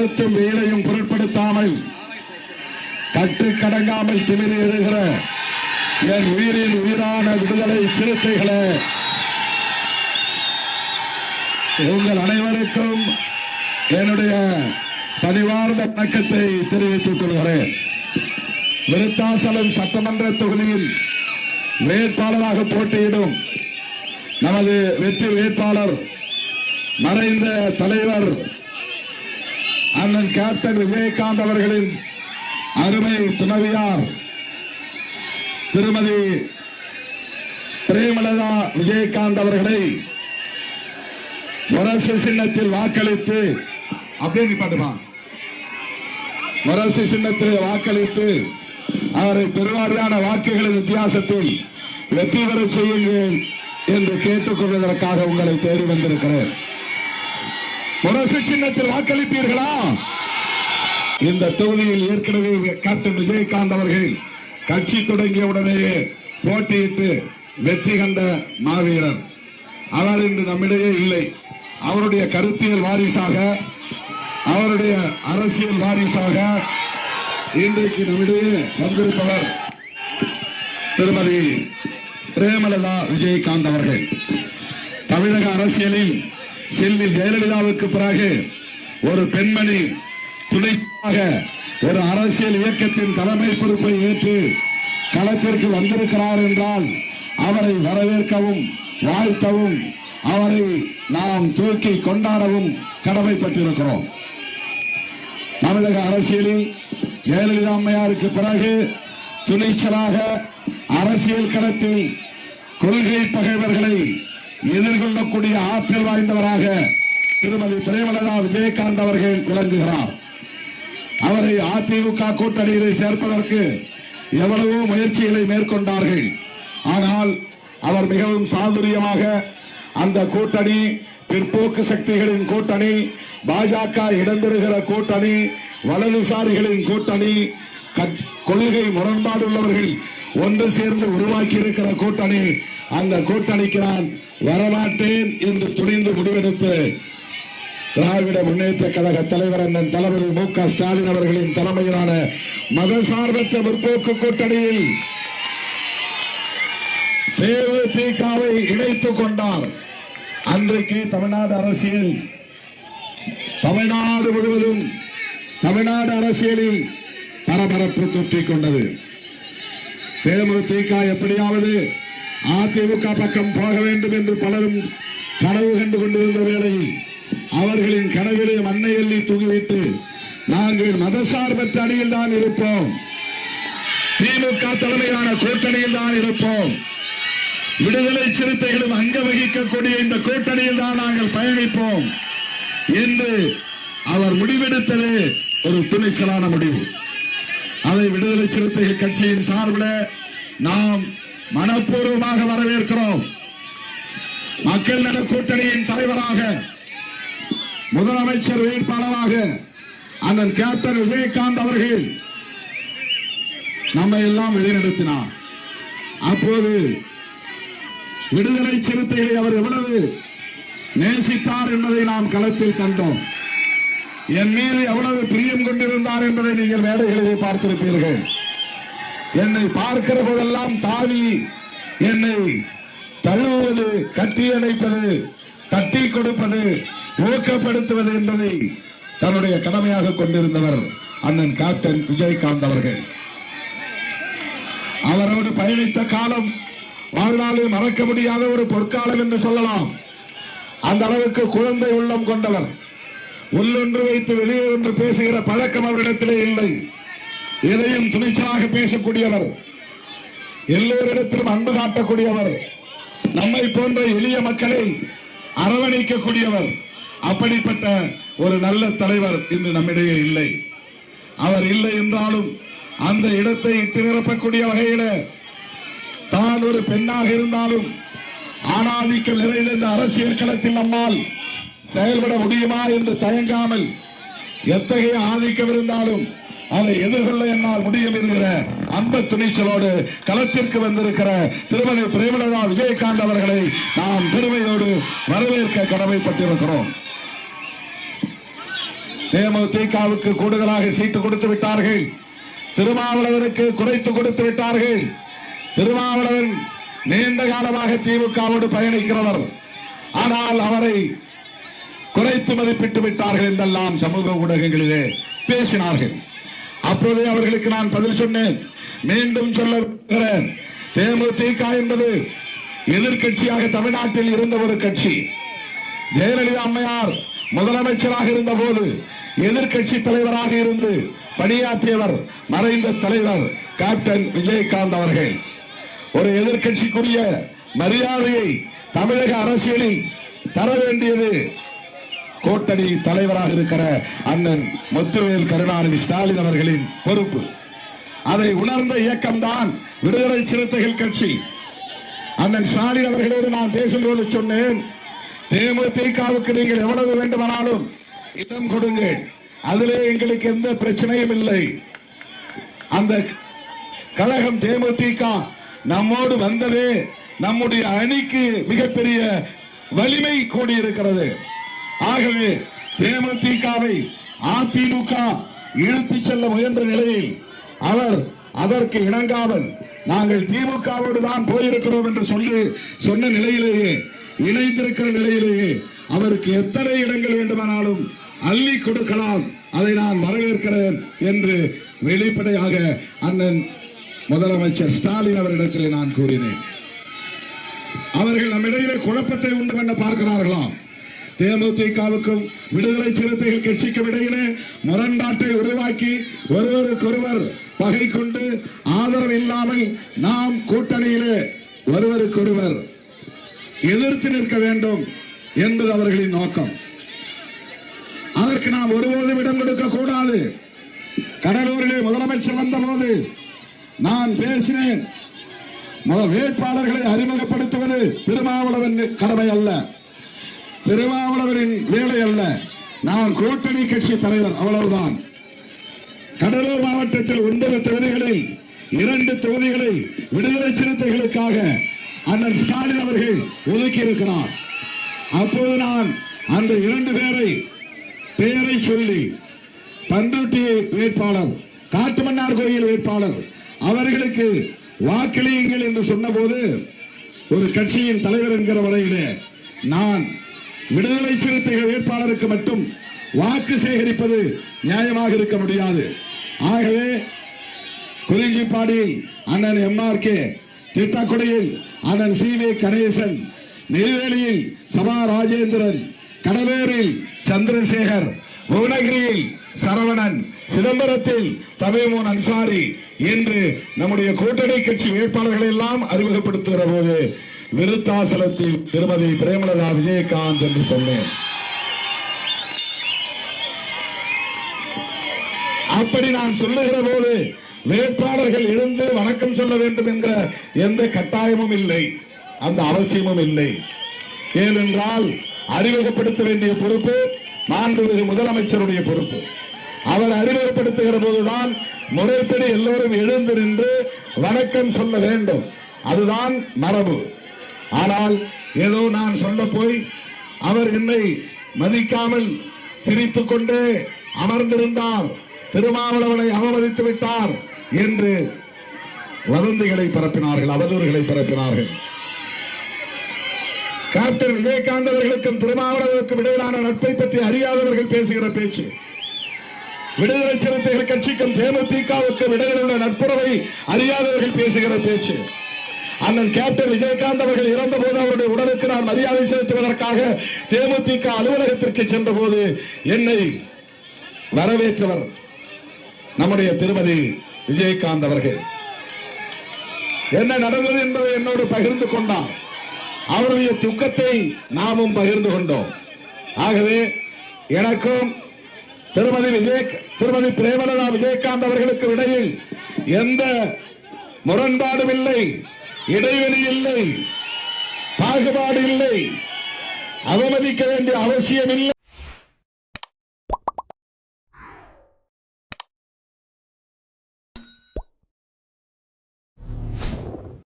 கொளுத்தும் வெயிலையும் பொருட்படுத்தாமல் கட்டுக்கடங்காமல் திமிரி எழுகிற என் உயிரின் உயிரான விடுதலை சிறுத்தைகளே, உங்கள் அனைவருக்கும் என்னுடைய பணிவார்ந்த வணக்கத்தை தெரிவித்துக் கொள்கிறேன். விருத்தாசலம் சட்டமன்ற தொகுதியில் வேட்பாளராக போட்டியிடும் நமது வெற்றி வேட்பாளர் மறைந்த தலைவர் அண்ணன் கேப்டன் விஜயகாந்த் அவர்களின் அருமை துணைவியார் திருமதி பிரேமலதா விஜயகாந்த் அவர்களை முரசு சின்னத்தில் வாக்களித்து முரசு சின்னத்தில் வாக்களித்து அவரை பெருவாரியான வாக்குகளின் வித்தியாசத்தில் வெற்றி பெற செய்யுங்கள் என்று கேட்டுக் கொள்வதற்காக உங்களை தேடி வந்திருக்கிறேன். முரசு சின்னத்தில் வாக்களிப்பீர்களா? இந்த தொகுதியில் ஏற்கனவே கேப்டன் விஜயகாந்த் அவர்கள் கட்சி தொடங்கிய உடனேயே போட்டியிட்டு வெற்றி கண்ட மாவீரர். அவர் இன்று நம்மிடையே இல்லை. அவருடைய கருத்தியல் வாரிசாக, அவருடைய அரசியல் வாரிசாக இன்றைக்கு நம்மிடையே வந்திருப்பவர் திருமதி பிரேமலதா விஜயகாந்த் அவர்கள். தமிழக அரசியலில் செல்வி ஜெயலலிதாவுக்கு பிறகு ஒரு பெண்மணி துணையாக ஒரு அரசியல் இயக்கத்தின் தலைமை பொறுப்பை ஏற்று களத்திற்கு வந்திருக்கிறார் என்றால் அவரை வரவேற்கவும் வாழ்த்தவும் அவரை நாம் தூக்கி கொண்டாடவும் கடமைப்பட்டிருக்கிறோம். தமிழக அரசியலில் ஜெயலலிதா அம்மையாருக்கு பிறகு துணிச்சலாக அரசியல் களத்தில் கொள்கை பகைவர்களை எதிர்கொள்ளக்கூடிய ஆற்றல் வாய்ந்தவராக திருமதி பிரேமலதா விஜயகாந்த் அவர்கள் விளங்குகிறார். அவரை அதிமுக கூட்டணியில் சேர்ப்பதற்கு எவ்வளவோ முயற்சிகளை மேற்கொண்டார்கள். ஆனால் அவர் மிகவும் சாதுரியமாக அந்த கூட்டணி பிற்போக்கு சக்திகளின் கூட்டணி, பாஜக இடம்பெறுகிற கூட்டணி, வலதுசாரிகளின் கூட்டணி, கொள்கை முரண்பாடு உள்ளவர்கள் ஒன்று சேர்ந்து உருவாக்கி இருக்கிற கூட்டணி, அந்த கூட்டணிக்கு நான் வரமாட்டேன் என்று துணிந்து முடிவெடுத்து திராவிட முன்னேற்ற கழக தலைவர் அண்ணன் தளபதி மு.க. ஸ்டாலின் அவர்களின் தலைமையிலான மதசார்பற்ற முற்போக்கு கூட்டணியில் தேமுதிகவை இணைத்துக் கொண்டார். அன்றைக்கு தமிழ்நாடு அரசியல், தமிழ்நாடு முழுவதும் தமிழ்நாடு அரசியலில் பரபரப்பு தொற்றிக் கொண்டது. தேமுதிக எப்படியாவது அதிமுக பக்கம் போக வேண்டும் என்று பலரும் கனவு கண்டு கொண்டிருந்த வேளையில் அவர்களின் கனவிலே மண்ணை எள்ளி தூங்கிவிட்டு நாங்கள் மதசார்பற்ற அணியில் தான் இருப்போம், திமுக தலைமையிலான கூட்டணியில் தான் இருப்போம், விடுதலை சிறுத்தைகளும் அங்க வகிக்கக்கூடிய இந்த கூட்டணியில் தான் நாங்கள் பயணிப்போம் என்று அவர் முடிவெடுத்தது ஒரு துணிச்சலான முடிவு. அதை விடுதலை சிறுத்தைகள் கட்சியின் சார்பில் நாம் மனப்பூர்வமாக வரவேற்கிறோம். மக்கள் நல கூட்டணியின் தலைவராக, முதலமைச்சர் வேட்பாளராக அண்ணன் கேப்டன் விஜயகாந்த் அவர்கள் நம்மை எல்லாம் வழிநடத்தினார். அப்போது விடுதலை சிறுத்தைகளை அவர் எவ்வளவு நேசித்தார் என்பதை நாம் களத்தில் கண்டோம். என் மீது எவ்வளவு பிரியம் கொண்டிருந்தார் என்பதை நீங்கள் மேடைகளிலே பார்த்திருப்பீர்கள். என்னை பார்க்கிற போதெல்லாம் தாவி என்னை தழுவுவது, கட்டி அணைப்பது, தட்டி கொடுப்பது, ஊக்கப்படுத்துவது என்பதை தன்னுடைய கடமையாக கொண்டிருந்தவர் அண்ணன் கேப்டன் விஜயகாந்த் அவர்கள். அவரோடு பயணித்த காலம் வாழ்நாளில் மறக்க முடியாத ஒரு பொற்காலம் என்று சொல்லலாம். அந்த அளவுக்கு குழந்தை உள்ளம் கொண்டவர். உள்ளொன்று வைத்து வெளியே ஒன்று பேசுகிற பழக்கம் அவரிடத்திலே இல்லை. எதையும் துணிச்சலாக பேசக்கூடியவர், எல்லோரிடத்திலும் அன்பு காட்டக்கூடியவர், நம்மை போன்ற எளிய மக்களை அரவணைக்கக்கூடியவர். அப்படிப்பட்ட ஒரு நல்ல தலைவர் இன்று நம்மிடையே இல்லை. அவர் இல்லை என்றாலும் அந்த இடத்தை இட்டு நிரப்பக்கூடிய வகையில் தான் ஒரு பெண்ணாக இருந்தாலும் ஆணாதிக்கம் நிறைந்த இந்த அரசியல் களத்தில் நம்மால் செயல்பட முடியுமா என்று தயங்காமல், எத்தகைய ஆதிக்கம் இருந்தாலும் அதை எதிர்கொள்ள என்னால் முடியும் என்கிற அந்த துணிச்சலோடு களத்திற்கு வந்திருக்கிற திருமதி பிரேமலதா விஜயகாந்த் அவர்களை நாம் பெருமையோடு வரவேற்க கடமைப்பட்டிருக்கிறோம். தேமுதிகவுக்கு கூடுதலாக சீட்டு கொடுத்து விட்டார்கள். திருமாவளவனுக்கு குறைத்து கொடுத்து விட்டார்கள். திருமாவளவன் நீண்ட காலமாக திமுகவோடு பயணிக்கிறவர். ஆனால் அவரை குறைத்து மதிப்பிட்டு விட்டார்கள் என்றெல்லாம் சமூக ஊடகங்களிலே பேசினார்கள். அப்போதே அவர்களுக்கு நான் பதில் சொன்னேன். மீண்டும் சொல்ல, தேமுதிக என்பது எதிர்கட்சியாக தமிழ்நாட்டில் இருந்த ஒரு கட்சி. ஜெயலலிதா அம்மையார் முதலமைச்சராக இருந்த போது எதிர்கட்சி தலைவராக இருந்து பணியாற்றியவர் மறைந்த தலைவர் கேப்டன் விஜயகாந்த் அவர்கள். ஒரு எதிர்கட்சிக்குரிய மரியாதையை தமிழக அரசியலில் தர வேண்டியது கூட்டணி தலைவராக இருக்கிற அண்ணன் முத்துவேல் கருணாநிதி ஸ்டாலின் அவர்களின் பொறுப்பு. அதை உணர்ந்த இயக்கம்தான் விடுதலை சிறுத்தைகள் கட்சி. அண்ணன் ஸ்டாலின் அவர்களோடு நான் பேசும்போது சொன்னேன், தேமுதிகவுக்கு நீங்கள் எவ்வளவு வேண்டுமானாலும் இடம் கொடுங்கள், அதிலே எங்களுக்கு எந்த பிரச்சனையும் இல்லை. அந்த கழகம் தேமுதிக நம்மோடு வந்ததே நம்முடைய அணிக்கு மிகப்பெரிய வலிமை கூடியிருக்கிறது. ஆகவே தேமுதிகவை அதிமுக இழுத்துச் செல்ல முயன்ற நிலையில் அவர் அதற்கு இணங்காமல் நாங்கள் திமுகவோடு தான் போயிருக்கிறோம் என்று சொன்ன நிலையிலேயே, இணைந்திருக்கிற நிலையிலேயே அவருக்கு எத்தனை இடங்கள் வேண்டுமானாலும் அள்ளி கொடுக்கலாம், அதை நான் வரவேற்கிறேன் என்று வெளிப்படையாக அண்ணன் முதலமைச்சர் ஸ்டாலின் அவரிடத்தில் நான் கூறினேன். அவர்கள் நம்மிடையிலே குழப்பத்தை உண்டு பண்ண பார்க்கிறார்களாம். தேமுதிகவுக்கும் விடுதலை சிறுத்தைகள் கட்சிக்கும் இடையிலே முரண்பாட்டை உருவாக்கி ஒருவருக்கொருவர் பகை கொண்டு ஆதரவு இல்லாமல் நாம் கூட்டணியிலே ஒருவருக்கொருவர் எதிர்த்து நிற்க வேண்டும் என்பது அவர்களின் நோக்கம். அதற்கு நாம் ஒருபோதும் இடம் கொடுக்க கூடாது. கடலூரிலே முதலமைச்சர் வந்தபோது நான் பேசினேன், வேட்பாளர்களை அறிமுகப்படுத்துவது திருமாவளவன் கடமை அல்ல, திருமாவளவனின் வேலை அல்ல. நான் கூட்டணி கட்சி தலைவர், அவ்வளவுதான். கடலூர் மாவட்டத்தில் 9 தொகுதிகளில் 2 தொகுதிகளை விடுதலை சிறுத்தைகளுக்காக அண்ணன் ஸ்டாலின் அவர்கள் ஒதுக்கி இருக்கிறார். அப்போது நான் அந்த 2 பேரை பெயரை சொல்லி, பண்ருட்டி வேட்பாளர், காட்டுமன்னார் கோயில் வேட்பாளர் அவர்களுக்கு வாக்களியுங்கள் என்று சொன்னபோது, ஒரு கட்சியின் தலைவர் என்கிற வரையிலே நான் விடுதலை சிறுத்தைகள் வேட்பாளருக்கு மட்டும் வாக்கு சேகரிப்பது நியாயமாக இருக்க முடியாது. ஆகவே குறிஞ்சிப்பாடியில் அண்ணன் MRK, திட்டக்குடியில் அண்ணன் CV கணேசன், நெய்வேலியில் சபா ராஜேந்திரன், கடலூரில் சந்திரசேகர், புவனகிரியில் சரவணன், சிதம்பரத்தில் தமிழ்மோன் அன்சாரி என்று நம்முடைய கூட்டணி கட்சி வேட்பாளர்களை எல்லாம் அறிமுகப்படுத்துகிற போது விருத்தாசலத்தில் திருமதி பிரேமலதா விஜயகாந்த் என்று சொன்னேன். அப்படி நான் சொல்லுகிற போது வேட்பாளர்கள் எழுந்து வணக்கம் சொல்ல வேண்டும் என்ற எந்த கட்டாயமும் இல்லை, அந்த அவசியமும் இல்லை. ஏனென்றால் அறிமுகப்படுத்த வேண்டிய பொறுப்பு மாண்புமிகு முதலமைச்சருடைய பொறுப்பு. அவர் அறிமுகப்படுத்துகிற போதுதான் முறைப்படி எல்லோரும் எழுந்து நின்று வணக்கம் சொல்ல வேண்டும், அதுதான் மரபு. ஆனால் ஏதோ நான் சொல்ல போய் அவர் என்னை மதிக்காமல் சிரித்துக் கொண்டே அமர்ந்திருந்தார், திருமாவளவனை அவமதித்து விட்டார் என்று வதந்திகளை பரப்பினார்கள், அவதூறுகளை பரப்பினார்கள். கேப்டன் விஜயகாந்த் அவர்களுக்கும் திருமாவளவனுக்கும் இடையிலான நட்பை பற்றி அறியாதவர்கள் பேசுகிற பேச்சு. விடுதலை சிறுத்தைகள் கட்சிக்கும் தேமுதிகவுக்கும் இடையில் உள்ள நட்புறவை அறியாதவர்கள் பேசுகிற பேச்சு. அண்ணன் கேப்டன் விஜயகாந்த் அவர்கள் இறந்த போது அவருடைய உடலுக்கு நான் மரியாதை செலுத்துவதற்காக தேமுதிக அலுவலகத்திற்கு சென்ற போது என்னை வரவேற்றவர் நம்முடைய திருமதி விஜயகாந்த் அவர்கள். என்ன நடந்தது என்பதை என்னோடு பகிர்ந்து கொண்டார். அவருடைய துக்கத்தை நாமும் பகிர்ந்து கொண்டோம். ஆகவே எனக்கும் திருமதி பிரேமலதா விஜயகாந்த் அவர்களுக்கு இடையில் எந்த முரண்பாடும் இல்லை, இடைவெளி இல்லை, பாகுபாடு இல்லை, அவமதிக்க வேண்டிய அவசியம் இல்லை.